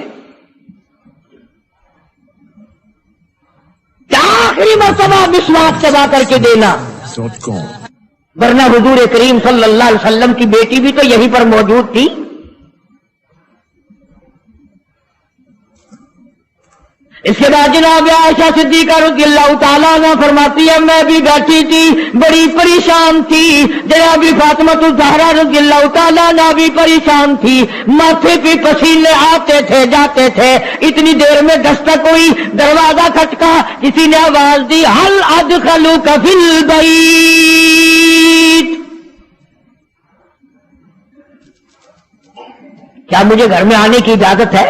کیا آخری مرتبہ مسواک چبا کر کے دینا, ورنہ حضور کریم صلی اللہ علیہ وسلم کی بیٹی بھی تو یہیں پر موجود تھی. اس کے بعد جناب عائشہ صدیقہ رضی اللہ تعالیٰ عنہ فرماتی ہے میں بھی بیٹھی تھی, بڑی پریشان تھی. جناب فاطمہ الزہرا رضی اللہ تعالیٰ عنہ بھی پریشان تھی. ماتھے پہ پسینے آتے تھے جاتے تھے. اتنی دیر میں دستک ہوئی, دروازہ کھٹکا, کسی نے آواز دی ہل ادخلوک فی البیت, کیا مجھے گھر میں آنے کی اجازت ہے؟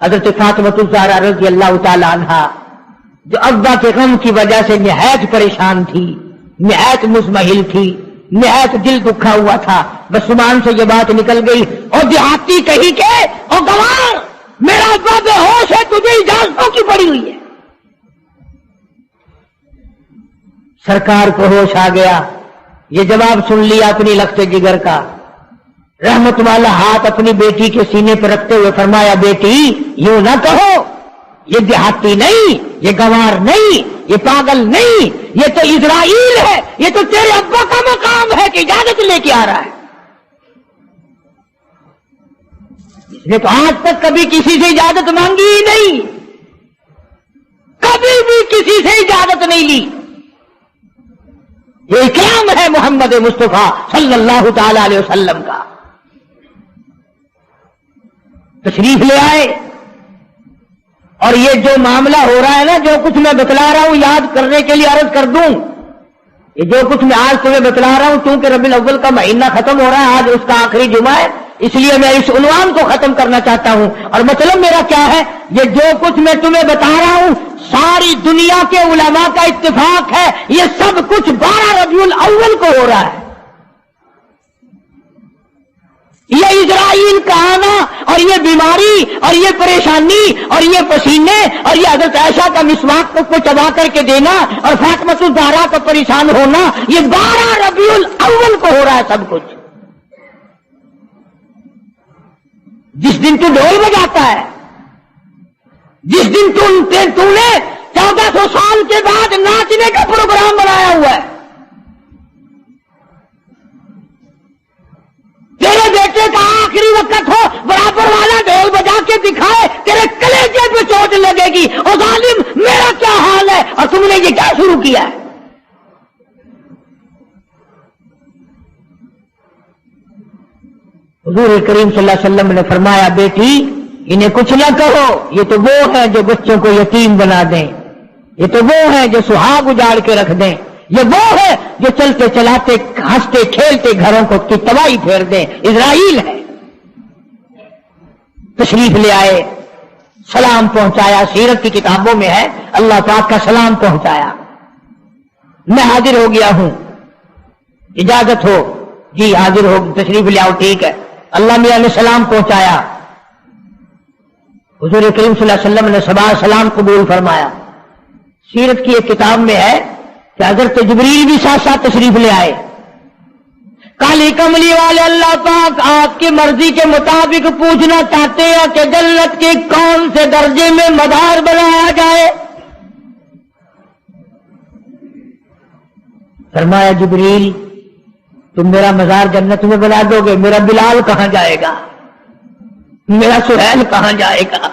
حضرت فاطمہ الزہرا رضی اللہ تعالی عنہا جو ابا کے غم کی وجہ سے نہایت پریشان تھی, نہایت مزمحل تھی, نہایت دل دکھا ہوا تھا, بس زبان سے یہ بات نکل گئی اور دیہاتی کہی کہ او گوار میرا ابا بے ہوش ہے, تجھے اجازتوں کی پڑی ہوئی ہے. سرکار کو ہوش آ گیا, یہ جواب سن لیا اپنی لخت جگر کا. رحمت والا ہاتھ اپنی بیٹی کے سینے پر رکھتے ہوئے فرمایا بیٹی یوں نہ کہو, یہ دیہاتی نہیں, یہ گوار نہیں, یہ پاگل نہیں, یہ تو اسرائیل ہے, یہ تو تیرے ابا کا مقام ہے کہ اجازت لے کے آ رہا ہے. اس نے تو آج تک کبھی کسی سے اجازت مانگی ہی نہیں. کسی سے اجازت نہیں لی. یہ اکرام ہے محمد مصطفیٰ صلی اللہ تعالی علیہ وسلم کا. تشریف لے آئے اور یہ جو معاملہ ہو رہا ہے نا، جو کچھ میں بتلا رہا ہوں یاد کرنے کے لیے عرض کر دوں، یہ جو کچھ میں آج تمہیں بتلا رہا ہوں، کیونکہ ربیع الاول کا مہینہ ختم ہو رہا ہے، آج اس کا آخری جمعہ ہے، اس لیے میں اس عنوان کو ختم کرنا چاہتا ہوں. اور مطلب میرا کیا ہے، یہ جو کچھ میں تمہیں بتا رہا ہوں ساری دنیا کے علماء کا اتفاق ہے، یہ سب کچھ 12 ربیع الاول کو ہو رہا ہے. یہ اسرائیل کا آنا اور یہ بیماری اور یہ پریشانی اور یہ پسینے اور یہ حضرت عائشہ کا مسواک کو چبا کر کے دینا اور فاطمہ الزہرا کا پریشان ہونا، یہ 12 ربیع الاول کو ہو رہا ہے سب کچھ. جس دن تو ڈھول بجاتا ہے، جس دن تو نے 1400 سال کے بعد ناچنے کا پروگرام بنایا ہوا ہے، تیرے بیٹے کا آخری وقت ہو، برابر والا ڈھول بجا کے دکھائے، تیرے کلیجے پہ چوٹ لگے گی. اور ظالم میرا کیا حال ہے، اور تم نے یہ کیا شروع کیا ہے؟ حضور کریم صلی اللہ علیہ وسلم نے فرمایا، بیٹی انہیں کچھ نہ کہو، یہ تو وہ ہیں جو بچوں کو یتیم بنا دیں، یہ تو وہ ہیں جو سہاگ اجاڑ کے رکھ دیں، یہ وہ ہے جو چلتے چلاتے ہنستے کھیلتے گھروں کو کی تباہی پھیر دیں. اسرائیل ہے. تشریف لے آئے، سلام پہنچایا، سیرت کی کتابوں میں ہے اللہ پاک کا سلام پہنچایا. میں حاضر ہو گیا ہوں، اجازت ہو؟ جی حاضر ہو، تشریف لے آؤ. ٹھیک ہے. اللہ میاں نے سلام پہنچایا، حضور کریم صلی اللہ علیہ وسلم نے سلام قبول فرمایا. سیرت کی ایک کتاب میں ہے کہ حضرت جبریل بھی ساتھ ساتھ تشریف لے آئے. کالی کملی والے اللہ پاک آپ کی مرضی کے مطابق پوچھنا چاہتے ہیں کہ جنت کے کون سے درجے میں مدار بنایا جائے. فرمایا جبریل تم میرا مزار جنت میں بنا دو گے، میرا بلال کہاں جائے گا، میرا سہیل کہاں جائے گا،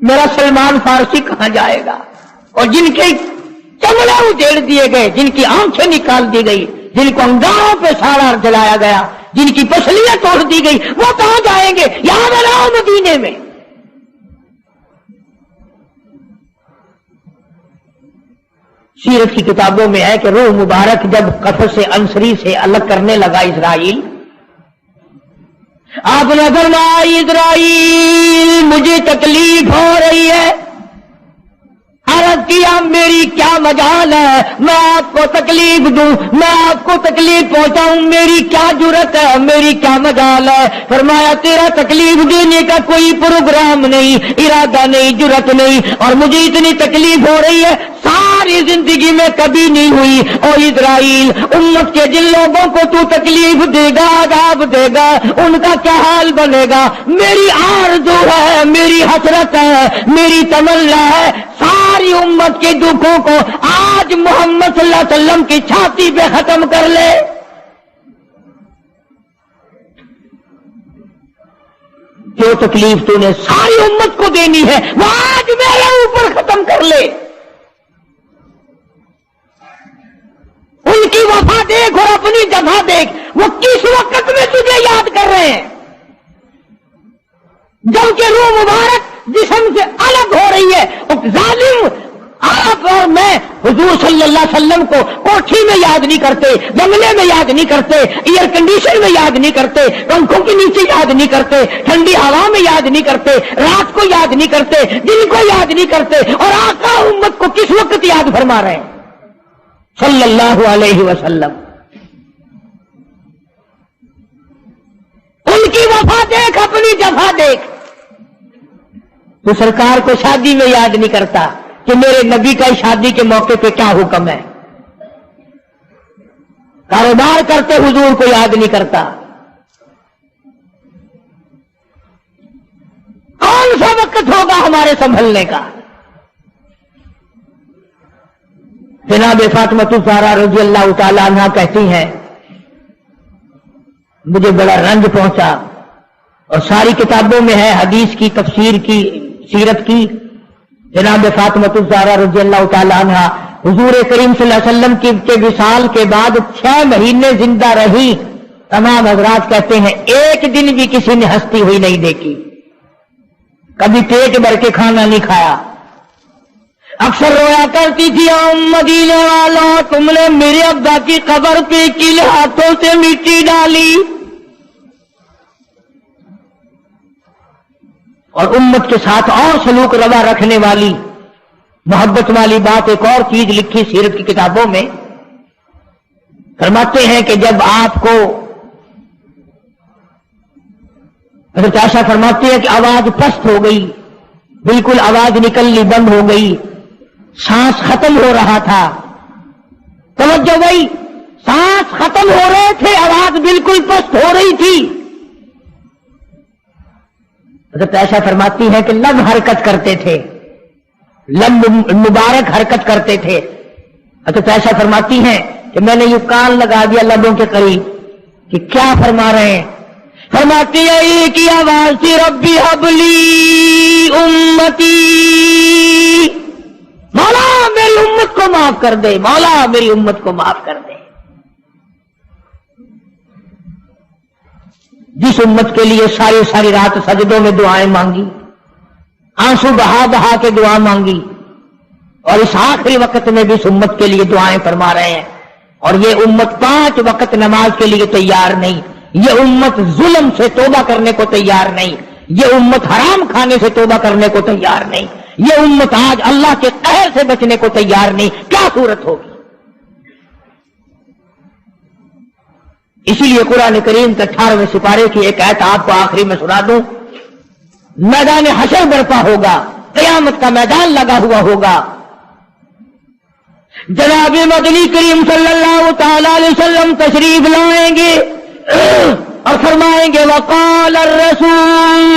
میرا سلمان فارسی کہاں جائے گا؟ اور جن کے چمڑے اجیڑ دیے گئے، جن کی آنکھیں نکال دی گئی، جن کو انگاروں پہ سارا جلایا گیا، جن کی پسلیاں توڑ دی گئی، وہ کہاں جائیں گے؟ یہاں بناؤ مدینے میں. سیرت کی کتابوں میں ہے کہ روح مبارک جب قفص انصری سے الگ کرنے لگا اسرائیل، آپ نے فرمایا اسرائیل مجھے تکلیف ہو رہی ہے. عرض کیا میری کیا مجال ہے، میں آپ کو تکلیف دوں، میں آپ کو تکلیف پہنچاؤں، میری کیا جرت ہے، میری کیا مجال ہے؟ فرمایا تیرا تکلیف دینے کا کوئی پروگرام نہیں، ارادہ نہیں، جرت نہیں، اور مجھے اتنی تکلیف ہو رہی ہے ساری زندگی میں کبھی نہیں ہوئی. اور اسرائیل امت کے جن لوگوں کو تو تکلیف دے گا، عذاب دے گا، ان کا کیا حال بنے گا؟ میری آرزو ہے، میری حسرت ہے، میری تمنا ہے ساری امت کے دکھوں کو آج محمد صلی اللہ علیہ وسلم کی چھاتی پہ ختم کر لے. جو تکلیف تو نے ساری امت کو دینی ہے وہ آج میرے اوپر ختم کر لے. ان کی وفا دیکھ اور اپنی جگہ دیکھ، وہ کس وقت میں تجھے یاد کر رہے ہیں جبکہ روح مبارک جسم سے الگ ہو رہی ہے. ظالم آپ اور میں حضور صلی اللہ علیہ وسلم کو کوٹھی میں یاد نہیں کرتے، بنگلے میں یاد نہیں کرتے، ایئر کنڈیشن میں یاد نہیں کرتے، پنکھوں کے نیچے یاد نہیں کرتے، ٹھنڈی ہوا میں یاد نہیں کرتے، رات کو یاد نہیں کرتے، دن کو یاد نہیں کرتے. اور آقا امت کو کس وقت یاد فرما رہے ہیں صلی اللہ علیہ وسلم. ان کی وفا دیکھ، اپنی جفا دیکھ. تو سرکار کو شادی میں یاد نہیں کرتا کہ میرے نبی کا شادی کے موقع پہ کیا حکم ہے. کاروبار کرتے حضور کو یاد نہیں کرتا. کون سا وقت ہوگا ہمارے سنبھلنے کا؟ جناب فاطمہ الزہرا رضی اللہ تعالی عنہا کہتی ہیں مجھے بڑا رنج پہنچا، اور ساری کتابوں میں ہے حدیث کی، تفسیر کی، سیرت کی، جناب فاطمہ الزہرا رضی اللہ تعالی عنہا حضور کریم صلی اللہ علیہ وسلم کے وصال کے بعد 6 مہینے زندہ رہی. تمام حضرات کہتے ہیں ایک دن بھی کسی نے ہنستی ہوئی نہیں دیکھی, کبھی پیٹ بھر کے کھانا نہیں کھایا. اکثر رویا کرتی تھی مدینے والوں تم نے میرے ابا کی قبر پہ کیل ہاتھوں سے مٹی ڈالی. اور امت کے ساتھ اور سلوک روا رکھنے والی محبت والی بات ایک اور چیز لکھی سیرت کی کتابوں میں. فرماتے ہیں کہ جب آپ کو حضرت عائشہ فرماتی ہے کہ آواز پست ہو گئی, بالکل آواز نکلنی بند ہو گئی, سانس ختم ہو رہا تھا. توجہ بھائی, سانس ختم ہو رہے تھے, آواز بالکل پست ہو رہی تھی. حضرت عائشہ فرماتی ہے کہ لب حرکت کرتے تھے, لب مبارک حرکت کرتے تھے. حضرت عائشہ فرماتی ہیں کہ میں نے یہ کان لگا دیا لبوں کے قریب کہ کیا فرما رہے ہیں. فرماتی ہے ایک ہی آواز تھی, ربی حبلی امتی, مولا میری امت کو معاف کر دے, مولا میری امت کو معاف کر دے. جس امت کے لیے ساری رات سجدوں میں دعائیں مانگی, آنسو بہا بہا کے دعا مانگی, اور اس آخری وقت میں بھی اس امت کے لیے دعائیں فرما رہے ہیں. اور یہ امت 5 وقت نماز کے لیے تیار نہیں, یہ امت ظلم سے توبہ کرنے کو تیار نہیں, یہ امت حرام کھانے سے توبہ کرنے کو تیار نہیں, یہ امت آج اللہ کے قہر سے بچنے کو تیار نہیں. کیا صورت ہوگی؟ اسی لیے قرآن کریم کے 18ویں سپارے کی ایک آیت آپ کو آخری میں سنا دوں. میدان حشر برپا ہوگا, قیامت کا میدان لگا ہوا ہوگا. جناب مدنی کریم صلی اللہ تعالی علیہ وسلم تشریف لائیں گے اور فرمائیں گے وقال الرسول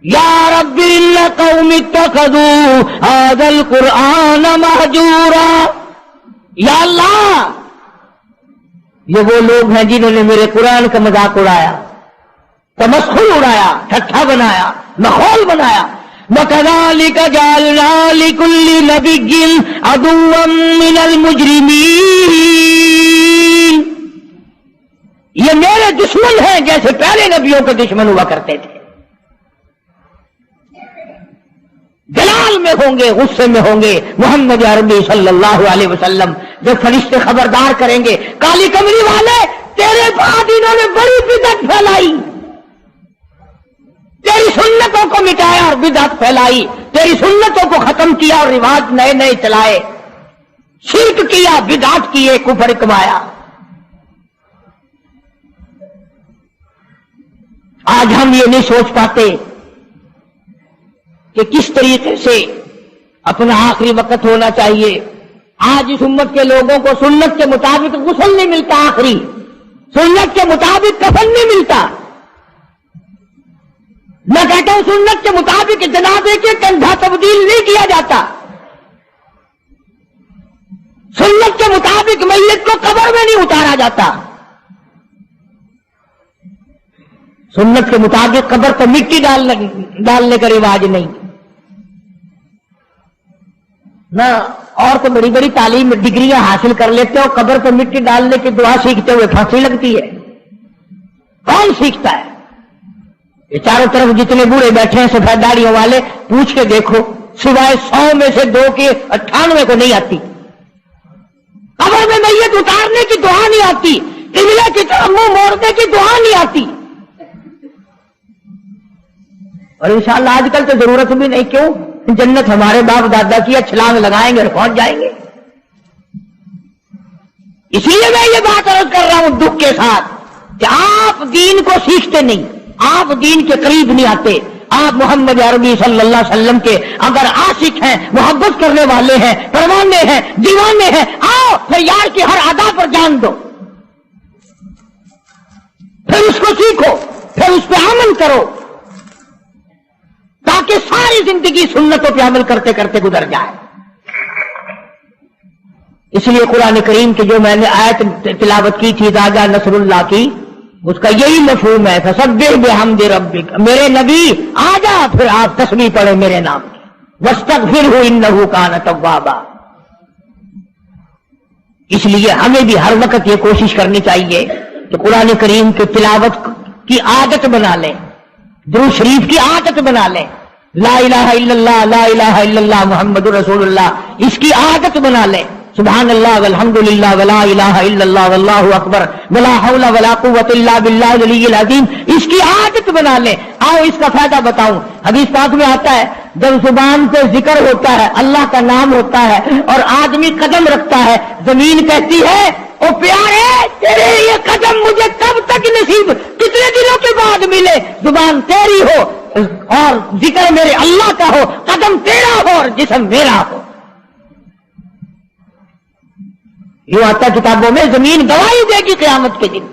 یا رب ان قوم اتخذوا هذا القرآن مہجورا. یا اللہ, یہ وہ لوگ ہیں جنہوں نے میرے قرآن کا مذاق اڑایا, تمسخر اڑایا, ٹھٹھا بنایا, مخول بنایا. وَكَذَلِكَ جَعَلْنَا لِكُلِّ نَبِيٍّ عَدُوًّا مِّنَ الْمُجْرِمِينَ. یہ میرے دشمن ہیں جیسے پہلے نبیوں کے دشمن ہوا کرتے تھے. جلال میں ہوں گے, غصے میں ہوں گے. محمد عربی صلی اللہ علیہ وسلم جب فرشتے خبردار کریں گے کالی کمری والے تیرے بعد انہوں نے بڑی بدعت پھیلائی, تیری سنتوں کو مٹایا اور بدعت پھیلائی, تیری سنتوں کو ختم کیا اور رواج نئے نئے چلائے, شرک کیا, بدعت کیے, کفر کمایا. آج ہم یہ نہیں سوچ پاتے کہ کس طریقے سے اپنا آخری وقت ہونا چاہیے. آج اس امت کے لوگوں کو سنت کے مطابق غسل نہیں ملتا, آخری سنت کے مطابق کفن نہیں ملتا. میں کہتا ہوں سنت کے مطابق جنازے کے کندھا تبدیل نہیں کیا جاتا, سنت کے مطابق میت کو قبر میں نہیں اتارا جاتا, سنت کے مطابق قبر پر مٹی ڈالنے کا رواج نہیں. نہ اور تو بڑی بڑی تعلیم ڈگریاں حاصل کر لیتے ہو, قبر پر مٹی ڈالنے کی دعا سیکھتے ہوئے پھانسی لگتی ہے. کون سیکھتا ہے؟ یہ چاروں طرف جتنے بوڑھے بیٹھے ہیں سفید داڑھیوں والے, پوچھ کے دیکھو, سوائے 100 میں سے 2 کے 98 کو نہیں آتی. قبر میں میت اتارنے کی دعا نہیں آتی, قبلے کی طرف منہ موڑنے کی دعا نہیں آتی. اور انشاءاللہ آج کل تو ضرورت بھی نہیں, کیوں؟ جنت ہمارے باپ دادا کی, چھلانگ لگائیں گے اور پہنچ جائیں گے. اس لیے میں یہ بات عرض کر رہا ہوں دکھ کے ساتھ کہ آپ دین کو سیکھتے نہیں, آپ دین کے قریب نہیں آتے. آپ محمد عربی صلی اللہ علیہ وسلم کے اگر عاشق ہیں, محبت کرنے والے ہیں, پروانے ہیں, دیوانے ہیں, آؤ پھر یار کی ہر ادا پر جان دو, پھر اس کو سیکھو, پھر اس پہ عمل کرو, تاکہ ساری زندگی سنتوں پہ عمل کرتے کرتے گزر جائے. اس لیے قرآن کریم کی جو میں نے آیت تلاوت کی تھی راجہ نصر اللہ کی, اس کا یہی مفہوم ہے فسبح بحمد ربک، میرے نبی آ جا پھر آپ تسبیح پڑھے میرے نام کی، واستغفرہ انہ کان توابا۔ اس لیے ہمیں بھی ہر وقت یہ کوشش کرنی چاہیے کہ قرآن کریم کی تلاوت کی عادت بنا لیں، درود شریف کی عادت بنا لیں، لا الہ الا اللہ لا الہ الا اللہ محمد رسول اللہ اس کی عادت بنا لیں، سبحان اللہ والحمد للہ ولا الہ الا اللہ واللہ اکبر ولا حول ولا قوت الا باللہ العلی العظیم اس کی عادت بنا لیں۔ آؤ اس کا فائدہ بتاؤں، حدیث پاک میں آتا ہے جب زبان سے ذکر ہوتا ہے، اللہ کا نام ہوتا ہے اور آدمی قدم رکھتا ہے، زمین کہتی ہے او پیارے تیرے یہ قدم مجھے کب تک نصیب، کتنے دنوں کے بعد ملے، زبان تیری ہو اور ذکر میرے اللہ کا ہو، قدم تیرا ہو اور جسم میرا ہو۔ یوں آتا کتابوں میں زمین گواہی دے گی قیامت کے دن،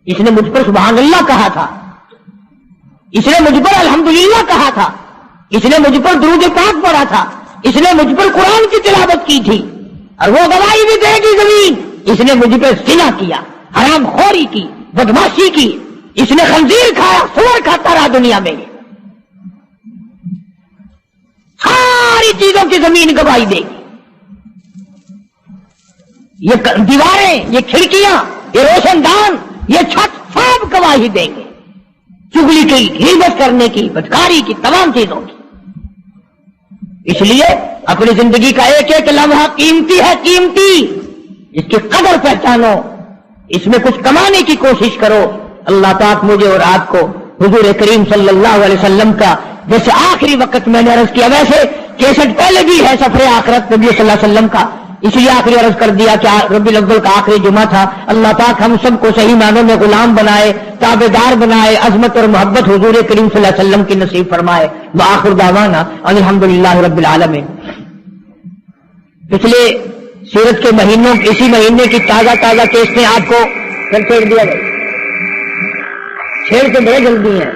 اس نے مجھ پر سبحان اللہ کہا تھا، اس نے مجھ پر الحمدللہ کہا تھا، اس نے مجھ پر درود پاک پڑھا تھا، اس نے مجھ پر قرآن کی تلاوت کی تھی، اور وہ گواہی بھی دے گی زمین اس نے مجھ پہ زنا کیا، حرام خوری کی، بدماشی کی، اس نے خنزیر کھایا، سور کھاتا رہا دنیا میں، ساری چیزوں کی زمین گواہی دے گی، یہ دیواریں، یہ کھڑکیاں، یہ روشن دان، یہ چھت سب گواہی دیں گے چغلی کی، غیبت کرنے کی، بدکاری کی، تمام چیزوں کی۔ اس لیے اپنی زندگی کا ایک ایک لمحہ قیمتی ہے، قیمتی، اس کی قدر پہچانو، اس میں کچھ کمانے کی کوشش کرو۔ اللہ پاک مجھے اور آپ کو حضور کریم صلی اللہ علیہ وسلم کا جیسے آخری وقت میں نے عرض کیا، ویسے کیسٹ پہلے بھی ہے سفر آخرت نبی صلی اللہ علیہ وسلم کا، اس لیے آخری عرض کر دیا کہ ربیع الاول کا آخری جمعہ تھا۔ اللہ پاک ہم سب کو صحیح معنوں میں غلام بنائے، تابعدار بنائے، عظمت اور محبت حضور کریم صلی اللہ علیہ وسلم کی نصیب فرمائے۔ وآخر دعوانا الحمدللہ رب العالمین۔ پچھلے سیرت کے مہینوں، اسی مہینے کی تازہ کیسٹیں آپ کو چھیڑ دیا گیا، چھیڑ کے بڑے جلدی ہیں۔